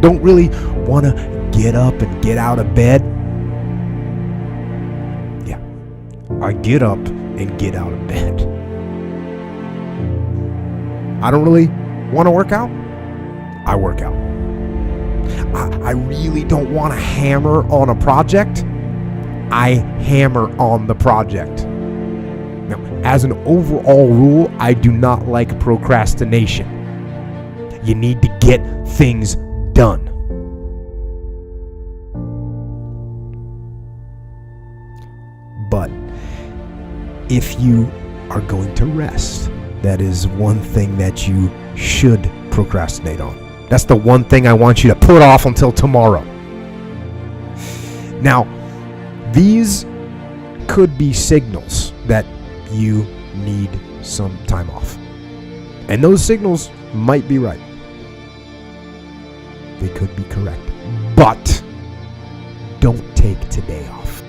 Don't really want to get up and get out of bed. Yeah, I get up and get out of bed. I don't really want to work out. I work out. I really don't want to hammer on a project. I hammer on the project. Now, as an overall rule, I do not like procrastination. You need to get things done. But if you are going to rest, that is one thing that you should procrastinate on. That's the one thing I want you to put off until tomorrow. Now, these could be signals that you need some time off. And those signals might be right. They could be correct. But don't take today off.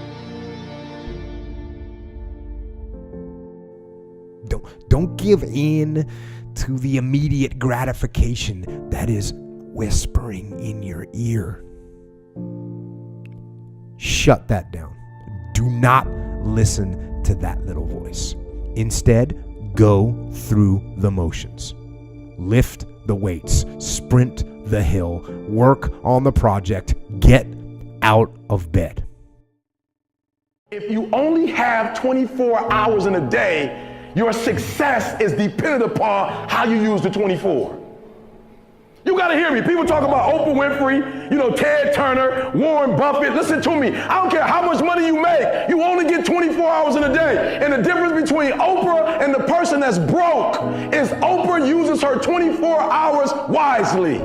Don't give in to the immediate gratification that is whispering in your ear. Shut that down. Do not listen to that little voice. Instead, go through the motions. Lift the weights, sprint the hill, work on the project, get out of bed. If you only have 24 hours in a day, your success is dependent upon how you use the 24. You got to hear me. People talk about Oprah Winfrey, Ted Turner, Warren Buffett. Listen to me. I don't care how much money you make. You only get 24 hours in a day. And the difference between Oprah and the person that's broke is Oprah uses her 24 hours wisely.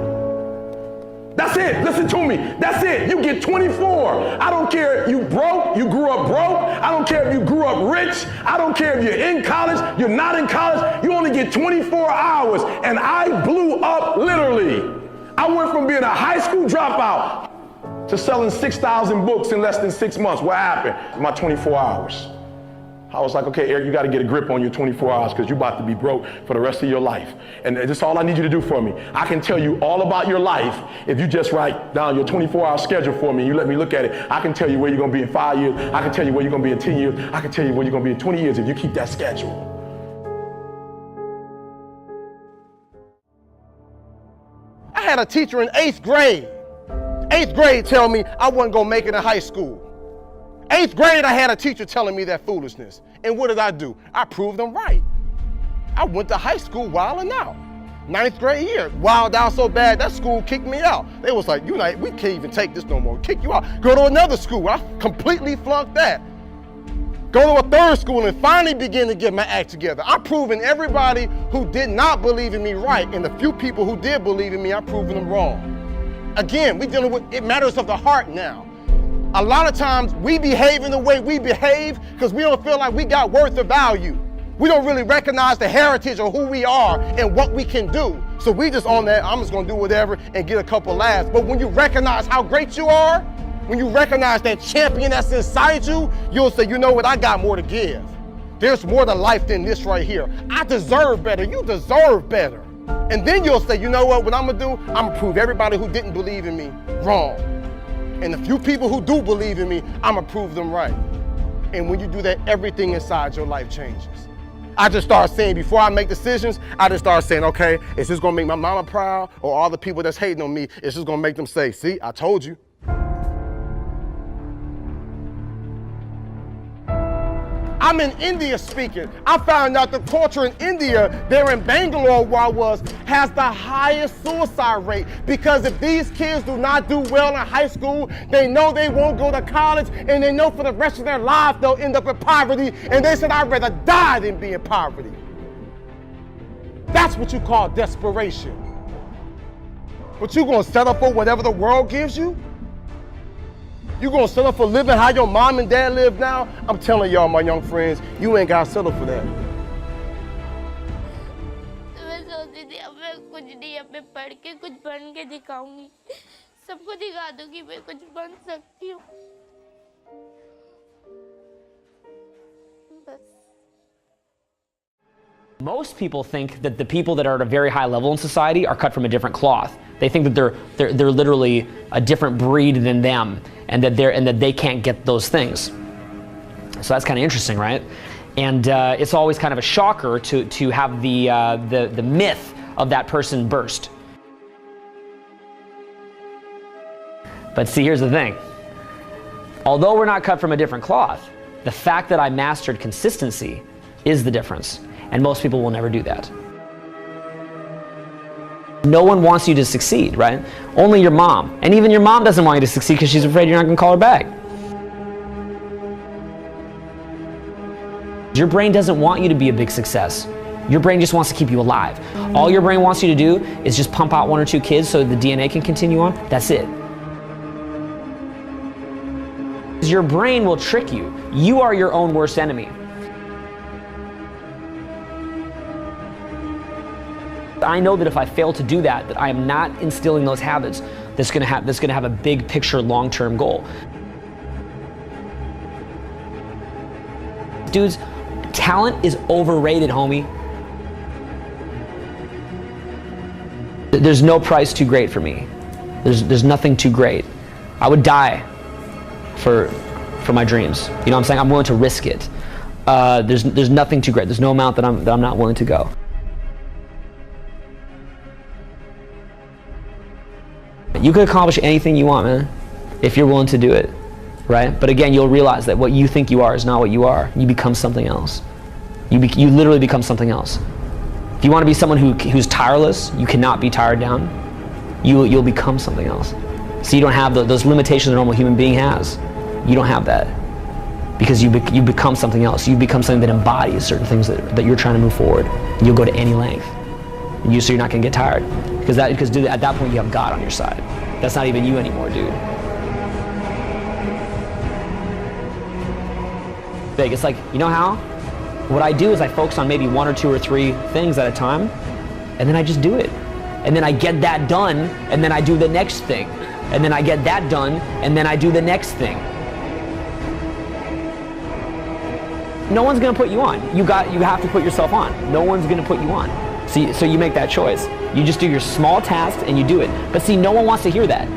That's it. Listen to me. That's it. You get 24. I don't care if you broke, you grew up broke. I don't care if you grew up rich. I don't care if you're in college, you're not in college. You only get 24 hours. And I blew up literally. I went from being a high school dropout to selling 6,000 books in less than 6 months. What happened? My 24 hours. I was like, okay, Eric, you got to get a grip on your 24 hours because you're about to be broke for the rest of your life. And this is all I need you to do for me. I can tell you all about your life if you just write down your 24-hour schedule for me and you let me look at it. I can tell you where you're going to be in 5 years. I can tell you where you're going to be in 10 years. I can tell you where you're going to be in 20 years if you keep that schedule. I had a teacher in 8th grade. 8th grade tell me I wasn't going to make it in high school. 8th grade, I had a teacher telling me that foolishness. And what did I do? I proved them right. I went to high school wilding out. 9th grade year, wild out so bad, that school kicked me out. They was like, we can't even take this no more. Kick you out. Go to another school. I completely flunked that. Go to a 3rd school and finally begin to get my act together. I'm proving everybody who did not believe in me right, and the few people who did believe in me, I'm proving them wrong. Again, we dealing with it matters of the heart now. A lot of times we behave in the way we behave because we don't feel like we got worth or value. We don't really recognize the heritage of who we are and what we can do. So we just on that, I'm just gonna do whatever and get a couple laughs. But when you recognize how great you are, when you recognize that champion that's inside you, you'll say, you know what, I got more to give. There's more to life than this right here. I deserve better, you deserve better. And then you'll say, you know what I'm gonna do? I'm gonna prove everybody who didn't believe in me wrong. And the few people who do believe in me, I'm gonna prove them right. And when you do that, everything inside your life changes. I just start saying, before I make decisions, I just start saying, okay, is this gonna make my mama proud? Or all the people that's hating on me, is this gonna make them say, see, I told you. I'm in India speaking. I found out the culture in India, there in Bangalore where I was, has the highest suicide rate. Because if these kids do not do well in high school, they know they won't go to college, and they know for the rest of their lives they'll end up in poverty. And they said, I'd rather die than be in poverty. That's what you call desperation. But you gonna settle for whatever the world gives you? You gonna settle for living how your mom and dad live now? I'm telling y'all, my young friends, you ain't gotta settle for that. मैं सोचती थी अब मैं कुछ नहीं, अब मैं पढ़ के कुछ बन के दिखाऊंगी, सबको दिखा दूंगी मैं कुछ बन सकती हूँ। बस। Most people think that the people that are at a very high level in society are cut from a different cloth. They think that they're literally a different breed than them, and that they can't get those things. So that's kind of interesting, right? And it's always kind of a shocker to have the myth of that person burst. But see, here's the thing. Although we're not cut from a different cloth, the fact that I mastered consistency is the difference. And most people will never do that. No one wants you to succeed, right? Only your mom. And even your mom doesn't want you to succeed because she's afraid you're not going to call her back. Your brain doesn't want you to be a big success. Your brain just wants to keep you alive. All your brain wants you to do is just pump out 1 or 2 kids so the DNA can continue on. That's it. Your brain will trick you. You are your own worst enemy. I know that if I fail to do that, that I am not instilling those habits that's gonna have a big picture, long-term goal. Dudes, talent is overrated, homie. There's no price too great for me. There's nothing too great. I would die for my dreams. You know what I'm saying? I'm willing to risk it. There's nothing too great. There's no amount that I'm not willing to go. You can accomplish anything you want, man, if you're willing to do it, right? But again, you'll realize that what you think you are is not what you are. You become something else. You literally become something else. If you want to be someone who's tireless, you cannot be tired down. You'll become something else. So you don't have those limitations a normal human being has. You don't have that because you become something else. You become something that embodies certain things that you're trying to move forward. You'll go to any length. So you're not going to get tired because dude, at that point you have God on your side. That's not even you anymore, dude. Big. It's like, you know how? What I do is I focus on maybe 1 or 2 or 3 things at a time, and then I just do it. And then I get that done, and then I do the next thing. And then I get that done, and then I do the next thing. No one's gonna put you on. You have to put yourself on. No one's gonna put you on. So you make that choice. You just do your small tasks and you do it. But see, no one wants to hear that.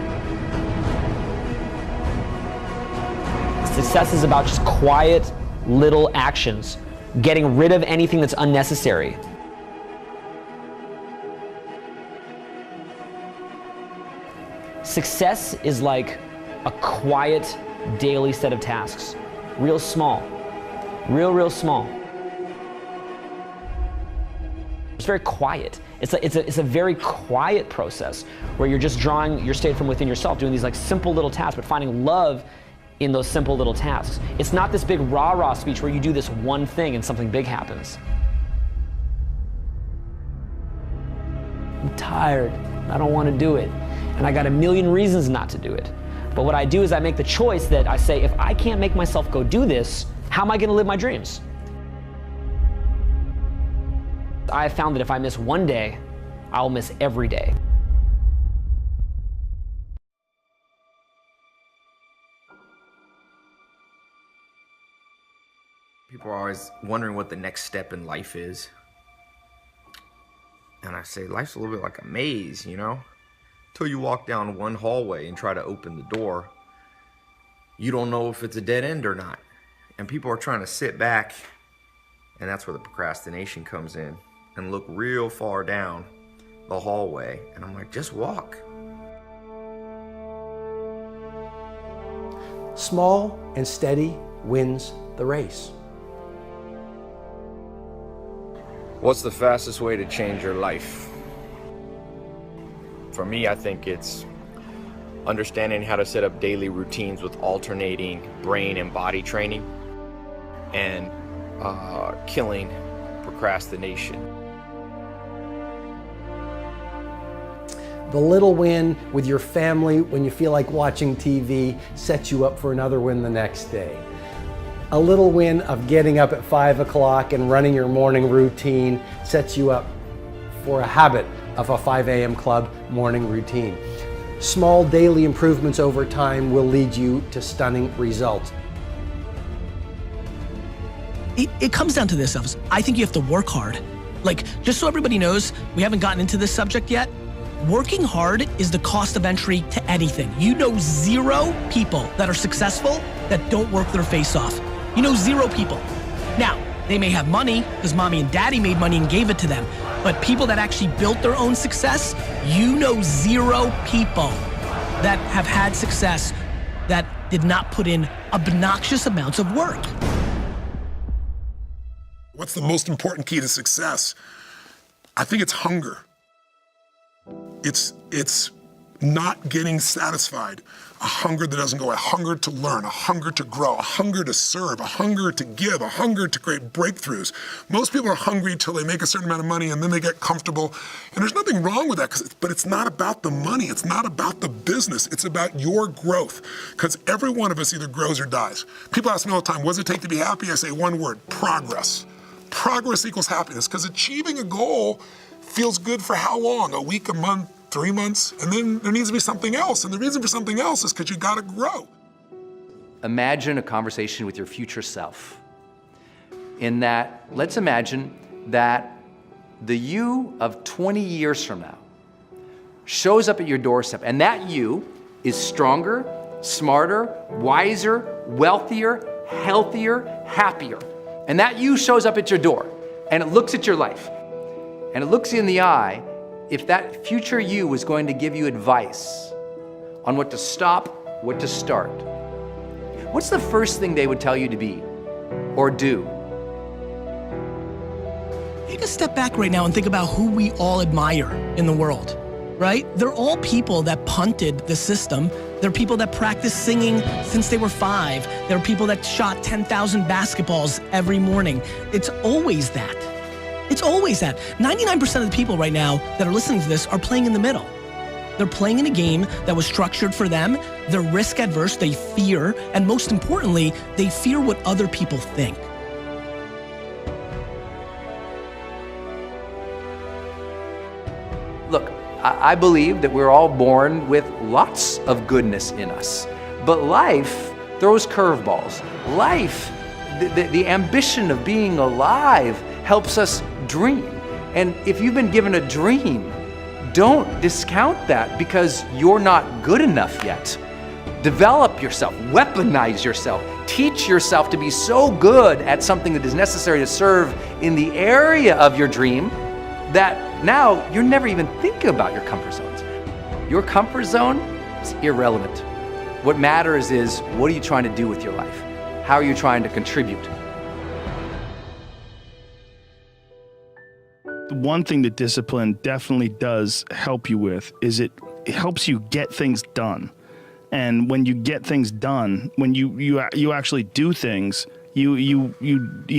Success is about just quiet little actions, getting rid of anything that's unnecessary. Success is like a quiet daily set of tasks. Real small. Real small. It's very quiet. It's a very quiet process where you're just drawing your state from within yourself, doing these like simple little tasks, but finding love in those simple little tasks. It's not this big rah-rah speech where you do this one thing and something big happens. I'm tired. I don't want to do it. And I got a million reasons not to do it. But what I do is I make the choice that I say, if I can't make myself go do this, how am I going to live my dreams? I have found that if I miss one day, I'll miss every day. People are always wondering what the next step in life is. And I say, life's a little bit like a maze, you know? Till you walk down one hallway and try to open the door, you don't know if it's a dead end or not. And people are trying to sit back, and that's where the procrastination comes in, and look real far down the hallway. And I'm like, just walk. Small and steady wins the race. What's the fastest way to change your life? For me, I think it's understanding how to set up daily routines with alternating brain and body training, and killing procrastination. The little win with your family when you feel like watching TV sets you up for another win the next day. A little win of getting up at 5 o'clock and running your morning routine sets you up for a habit of a 5 a.m. club morning routine. Small daily improvements over time will lead you to stunning results. It comes down to this, Elvis. I think you have to work hard. Like, just so everybody knows, we haven't gotten into this subject yet, working hard is the cost of entry to anything. You know 0 people that are successful that don't work their face off. You know 0 people. Now, they may have money because mommy and daddy made money and gave it to them, but people that actually built their own success, you know 0 people that have had success that did not put in obnoxious amounts of work. What's the most important key to success? I think it's hunger. It's not getting satisfied. A hunger that doesn't go, a hunger to learn, a hunger to grow, a hunger to serve, a hunger to give, a hunger to create breakthroughs. Most people are hungry till they make a certain amount of money and then they get comfortable. And there's nothing wrong with that, but it's not about the money. It's not about the business. It's about your growth. Because every one of us either grows or dies. People ask me all the time, what does it take to be happy? I say one word, progress. Progress equals happiness, because achieving a goal feels good for how long? A week, a month, 3 months, and then there needs to be something else. And the reason for something else is because you gotta grow. Imagine a conversation with your future self. In that, let's imagine that the you of 20 years from now shows up at your doorstep, and that you is stronger, smarter, wiser, wealthier, healthier, happier. And that you shows up at your door, and it looks at your life, and it looks you in the eye. If that future you was going to give you advice on what to stop, what to start, what's the first thing they would tell you to be or do? Take a step back right now and think about who we all admire in the world, right? They're all people that punted the system. They're people that practiced singing since they were 5. There are people that shot 10,000 basketballs every morning. It's always that. It's always that. 99% of the people right now that are listening to this are playing in the middle. They're playing in a game that was structured for them. They're risk adverse, they fear, and most importantly, they fear what other people think. Look, I believe that we're all born with lots of goodness in us, but life throws curveballs. Life, the ambition of being alive helps us dream. And if you've been given a dream, don't discount that because you're not good enough yet. Develop yourself, weaponize yourself, teach yourself to be so good at something that is necessary to serve in the area of your dream that now you're never even thinking about your comfort zones. Your comfort zone is irrelevant. What matters is, what are you trying to do with your life? How are you trying to contribute? The one thing that discipline definitely does help you with is it helps you get things done. And when you get things done, when you actually do things, you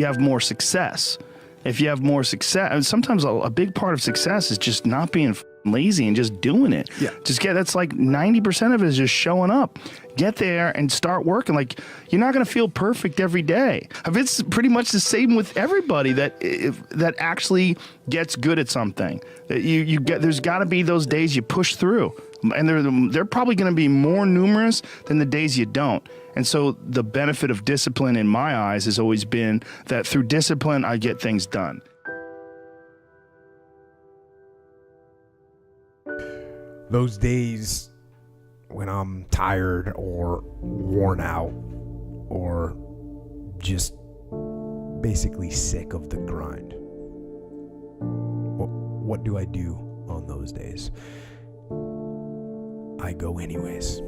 have more success. If you have more success, and sometimes a big part of success is just not being lazy and just doing it. Yeah. That's like 90% of it is just showing up. Get there and start working. Like, you're not going to feel perfect every day. It's pretty much the same with everybody that actually gets good at something. There's got to be those days you push through, and they're probably going to be more numerous than the days you don't. And so the benefit of discipline in my eyes has always been that through discipline, I get things done. Those days when I'm tired or worn out or just basically sick of the grind, what do I do on those days? I go anyways.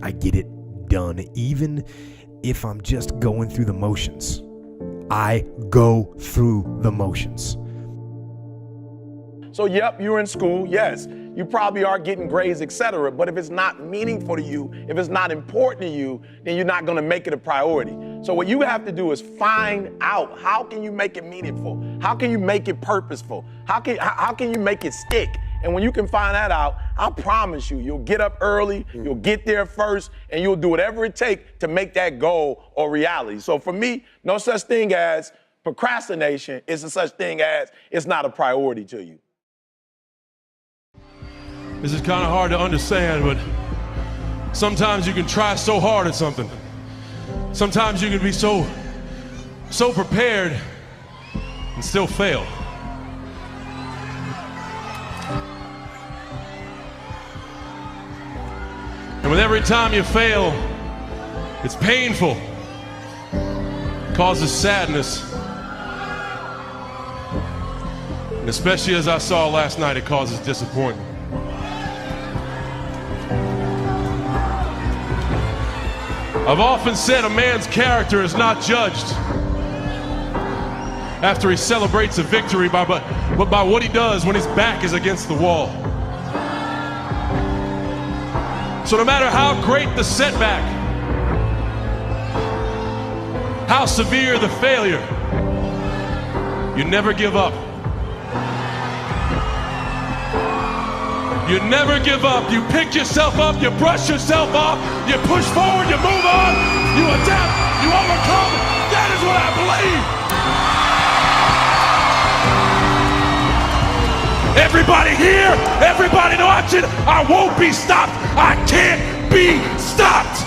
I get it done, even if I'm just going through the motions. I go through the motions. So, yep, you're in school, yes. You probably are getting grades, etc. But if it's not meaningful to you, if it's not important to you, then you're not gonna make it a priority. So what you have to do is find out, how can you make it meaningful? How can you make it purposeful? How can you make it stick? And when you can find that out, I promise you, you'll get up early, you'll get there first, and you'll do whatever it takes to make that goal a reality. So for me, no such thing as procrastination. It's a such thing as it's not a priority to you. This is kind of hard to understand, but sometimes you can try so hard at something. Sometimes you can be so prepared and still fail. with every time you fail, it's painful, it causes sadness. And especially as I saw last night, it causes disappointment. I've often said a man's character is not judged after he celebrates a victory, but by what he does when his back is against the wall. So no matter how great the setback, how severe the failure, you never give up. You never give up. You pick yourself up, you brush yourself off, you push forward, you move on, you adapt, you overcome. That is what I believe. Everybody here, everybody watching, I won't be stopped. I can't be stopped.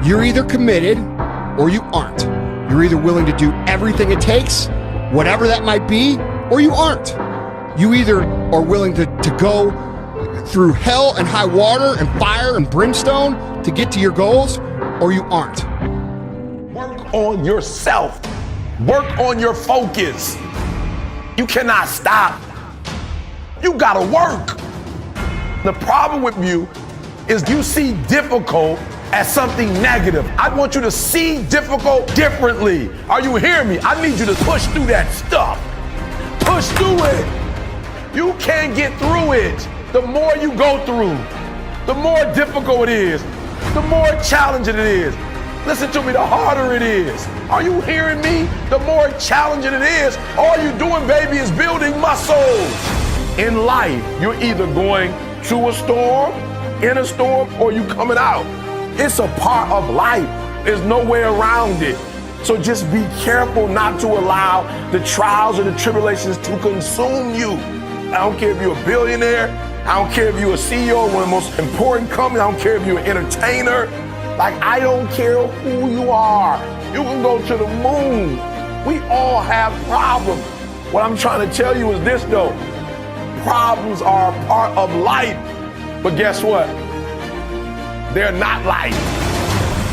You're either committed or you aren't. You're either willing to do everything it takes, whatever that might be, or you aren't. You either are willing to go through hell and high water and fire and brimstone to get to your goals, or you aren't. Work on yourself. Work on your focus. You cannot stop. You gotta work. The problem with you is you see difficult as something negative. I want you to see difficult differently. Are you hearing me? I need you to push through that stuff. Push through it. You can't get through it. The more you go through, the more difficult it is, the more challenging it is. Listen to me, the harder it is. Are you hearing me? The more challenging it is. All you're doing, baby, is building muscles. In life, you're either going through a storm, in a storm, or you coming out. It's a part of life. There's no way around it. So just be careful not to allow the trials or the tribulations to consume you. I don't care if you're a billionaire. I don't care if you're a CEO of one of the most important companies. I don't care if you're an entertainer. Like, I don't care who you are. You can go to the moon. We all have problems. What I'm trying to tell you is this, though. Problems are a part of life. But guess what? They're not life.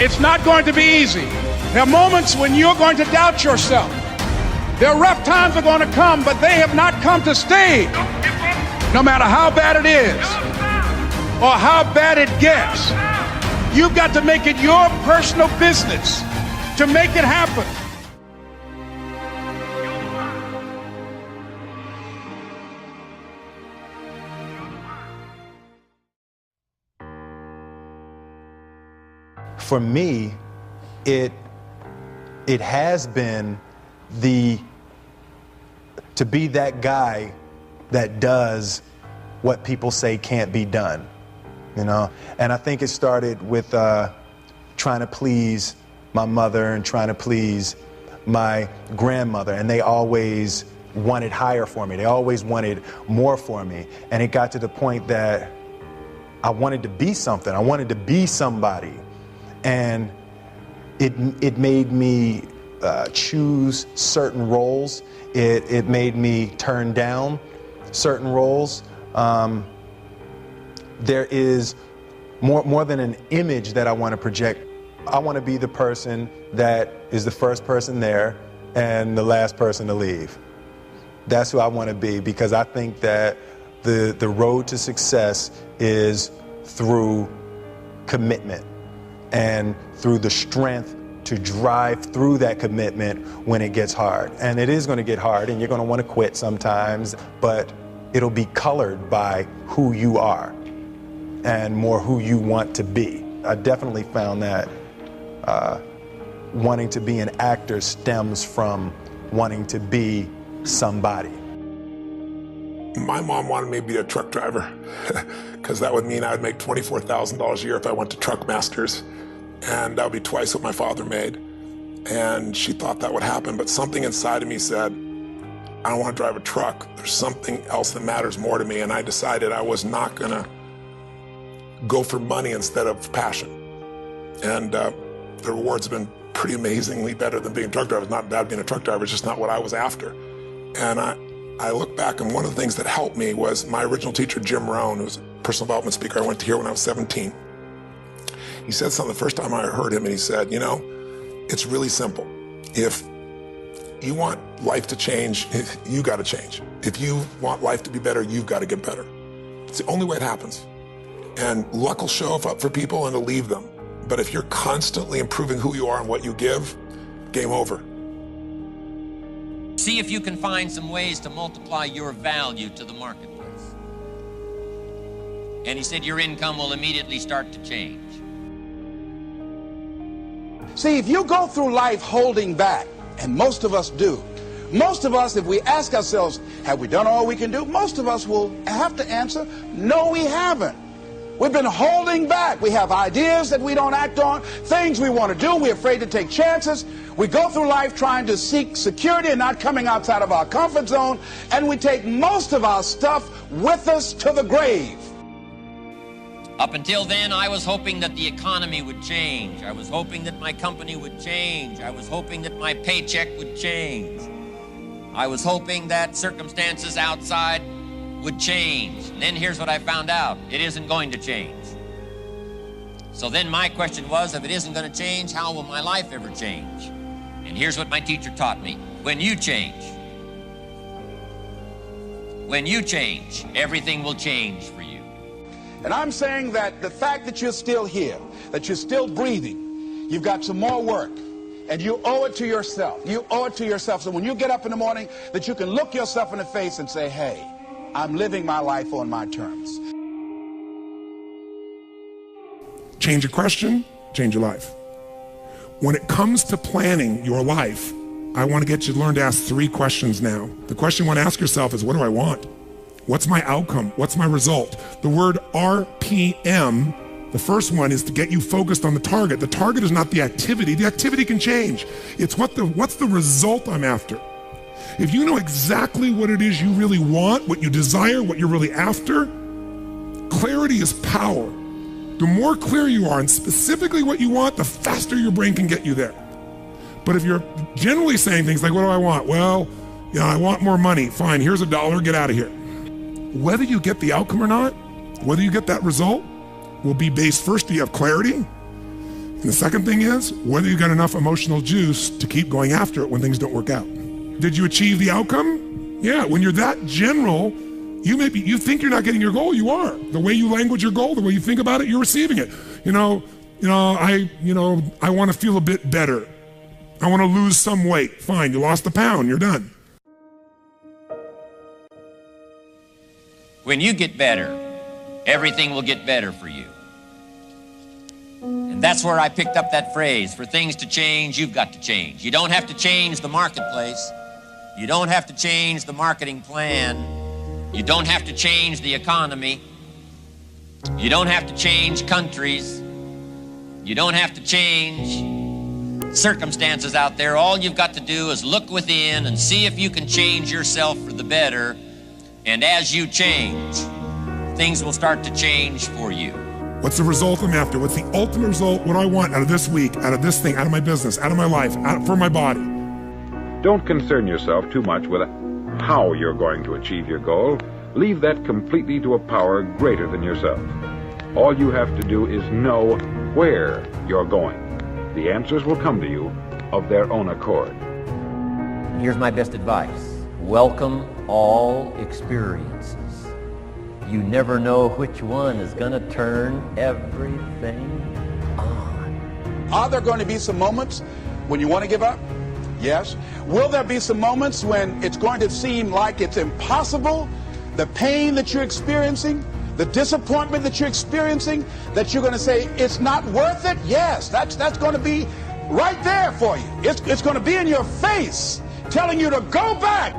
It's not going to be easy. There are moments when you're going to doubt yourself. There are rough times are going to come, but they have not come to stay. No matter how bad it is or how bad it gets, you've got to make it your personal business to make it happen. For me, it has been to be that guy that does what people say can't be done, you know? And I think it started with trying to please my mother and trying to please my grandmother, and they always wanted higher for me. They always wanted more for me. And it got to the point that I wanted to be something. I wanted to be somebody. And it made me choose certain roles. It made me turn down certain roles. There is more than an image that I want to project. I want to be the person that is the first person there and the last person to leave. That's who I want to be, because I think that the road to success is through commitment and through the strength to drive through that commitment when it gets hard. And it is going to get hard, and you're going to want to quit sometimes, but it'll be colored by who you are and more who you want to be. I definitely found that wanting to be an actor stems from wanting to be somebody. My mom wanted me to be a truck driver because that would mean I would make $24,000 a year if I went to Truck Masters. And that would be twice what my father made. And she thought that would happen, but something inside of me said, I don't want to drive a truck. There's something else that matters more to me. And I decided I was not gonna go for money instead of passion. And the rewards have been pretty amazingly better than being a truck driver. It's not bad being a truck driver, it's just not what I was after. And I look back, and one of the things that helped me was my original teacher, Jim Rohn, who was a personal development speaker I went to hear when I was 17. He said something the first time I heard him, and he said, you know, it's really simple. If you want life to change, you got to change. If you want life to be better, you've got to get better. It's the only way it happens. And luck will show up for people and it'll leave them. But if you're constantly improving who you are and what you give, game over. See if you can find some ways to multiply your value to the marketplace. And he said your income will immediately start to change. See, if you go through life holding back, and most of us do, most of us, if we ask ourselves, have we done all we can do? Most of us will have to answer, no, we haven't. We've been holding back. We have ideas that we don't act on, things we want to do. We're afraid to take chances. We go through life trying to seek security and not coming outside of our comfort zone, and we take most of our stuff with us to the grave. Up until then, I was hoping that the economy would change. I was hoping that my company would change. I was hoping that my paycheck would change. I was hoping that circumstances outside would change. And then here's what I found out. It isn't going to change. So then my question was, if it isn't going to change, how will my life ever change? And here's what my teacher taught me. When you change, everything will change for you. And I'm saying that the fact that you're still here, that you're still breathing, you've got some more work. And you owe it to yourself. You owe it to yourself. So when you get up in the morning, that you can look yourself in the face and say, hey, I'm living my life on my terms. Change your question, change your life. When it comes to planning your life, I want to get you to learn to ask 3 questions now. The question you want to ask yourself is, what do I want? What's my outcome? What's my result? The word RPM, the first one, is to get you focused on the target. The target is not the activity. The activity can change. It's what's the result I'm after. If you know exactly what it is you really want, what you desire, what you're really after, clarity is power. The more clear you are and specifically what you want, the faster your brain can get you there. But if you're generally saying things like, what do I want? Well, I want more money. Fine, here's $1, get out of here. Whether you get the outcome or not, whether you get that result, will be based first, do you have clarity? And the second thing is, whether you got enough emotional juice to keep going after it when things don't work out. Did you achieve the outcome? Yeah, when you're that general, you think you're not getting your goal, you are. The way you language your goal, the way you think about it, you're receiving it. I want to feel a bit better. I want to lose some weight. Fine, you lost a pound, you're done. When you get better, everything will get better for you. And that's where I picked up that phrase, for things to change, you've got to change. You don't have to change the marketplace. You don't have to change the marketing plan. You don't have to change the economy. You don't have to change countries. You don't have to change circumstances out there. All you've got to do is look within and see if you can change yourself for the better. And as you change, things will start to change for you. What's the result I'm after? What's the ultimate result? What do I want out of this week, out of this thing, out of my business, out of my life, for my body? Don't concern yourself too much with how you're going to achieve your goal. Leave that completely to a power greater than yourself. All you have to do is know where you're going. The answers will come to you of their own accord. Here's my best advice. Welcome all experiences. You never know which one is going to turn everything on. Are there going to be some moments when you want to give up? Yes. Will there be some moments when it's going to seem like it's impossible? The pain that you're experiencing, the disappointment that you're experiencing, that you're going to say, it's not worth it? Yes, that's going to be right there for you. It's going to be in your face, telling you to go back.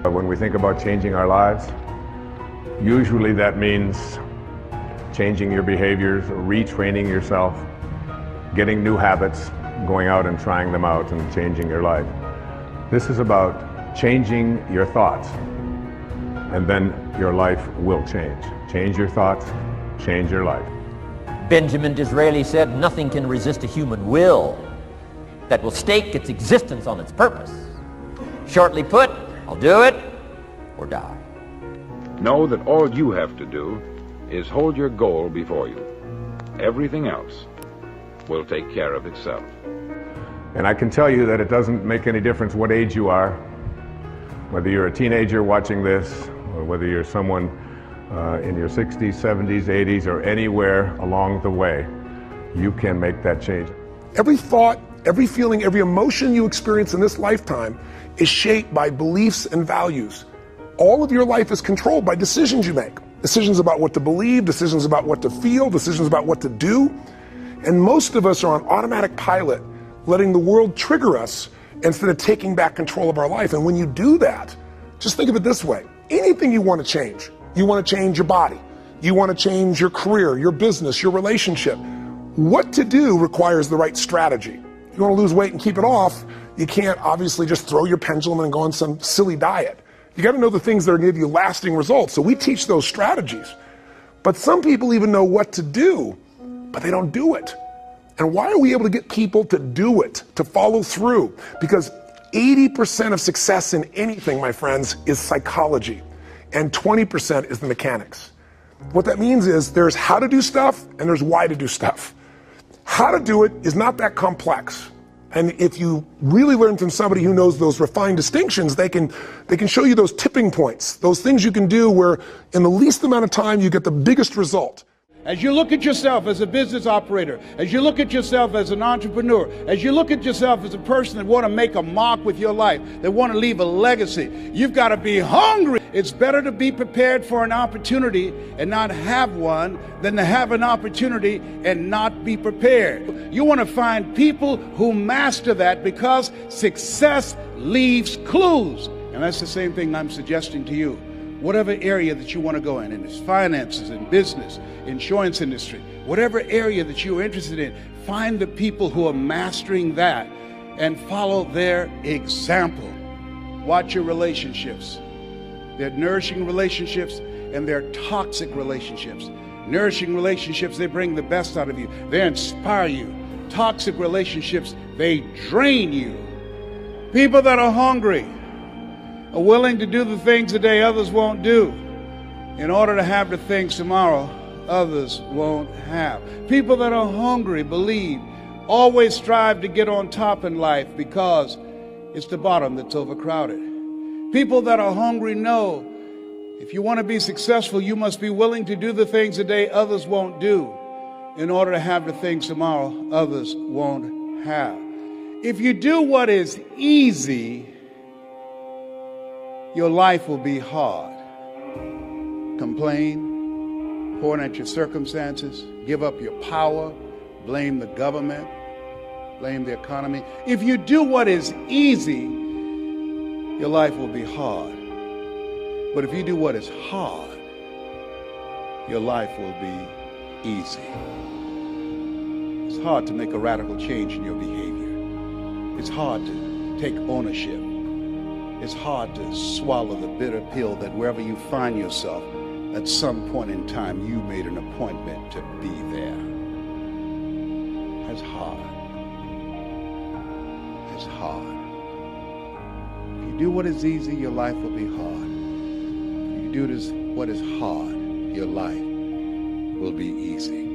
When we think about changing our lives, usually that means changing your behaviors, retraining yourself, getting new habits, going out and trying them out and changing your life. This is about changing your thoughts, and then your life will change. Change your thoughts, change your life. Benjamin Disraeli said, nothing can resist a human will that will stake its existence on its purpose. Shortly put, I'll do it or die. Know that all you have to do is hold your goal before you. Everything else will take care of itself. And I can tell you that it doesn't make any difference what age you are, whether you're a teenager watching this, or whether you're someone in your 60s, 70s, 80s, or anywhere along the way, you can make that change. Every thought, every feeling, every emotion you experience in this lifetime is shaped by beliefs and values. All of your life is controlled by decisions you make. Decisions about what to believe, decisions about what to feel, decisions about what to do. And most of us are on automatic pilot, letting the world trigger us instead of taking back control of our life. And when you do that, just think of it this way. Anything you want to change, you want to change your body, you want to change your career, your business, your relationship. What to do requires the right strategy. If you want to lose weight and keep it off, you can't obviously just throw your pendulum and go on some silly diet. You got to know the things that are going to give you lasting results. So we teach those strategies. But some people even know what to do, but they don't do it. And why are we able to get people to do it, to follow through? Because 80% of success in anything, my friends, is psychology, and 20% is the mechanics. What that means is there's how to do stuff and there's why to do stuff. How to do it is not that complex. And if you really learn from somebody who knows those refined distinctions, they can show you those tipping points, those things you can do where in the least amount of time you get the biggest result. As you look at yourself as a business operator, as you look at yourself as an entrepreneur, as you look at yourself as a person that want to make a mark with your life, that want to leave a legacy, you've got to be hungry. It's better to be prepared for an opportunity and not have one than to have an opportunity and not be prepared. You want to find people who master that because success leaves clues. And that's the same thing I'm suggesting to you. Whatever area that you want to go in it's finances, in business, insurance industry, whatever area that you're interested in, find the people who are mastering that and follow their example. Watch your relationships. They're nourishing relationships and they're toxic relationships. Nourishing relationships, they bring the best out of you. They inspire you. Toxic relationships, they drain you. People that are hungry are willing to do the things today others won't do in order to have the things tomorrow others won't have. People that are hungry believe, always strive to get on top in life because it's the bottom that's overcrowded. People that are hungry know if you want to be successful, you must be willing to do the things today others won't do in order to have the things tomorrow others won't have. If you do what is easy, your life will be hard. Complain, point at your circumstances, give up your power, blame the government, blame the economy. If you do what is easy, your life will be hard. But if you do what is hard, your life will be easy. It's hard to make a radical change in your behavior. It's hard to take ownership. It's hard to swallow the bitter pill that wherever you find yourself, at some point in time, you made an appointment to be there. That's hard. It's hard. If you do what is easy, your life will be hard. If you do what is hard, your life will be easy.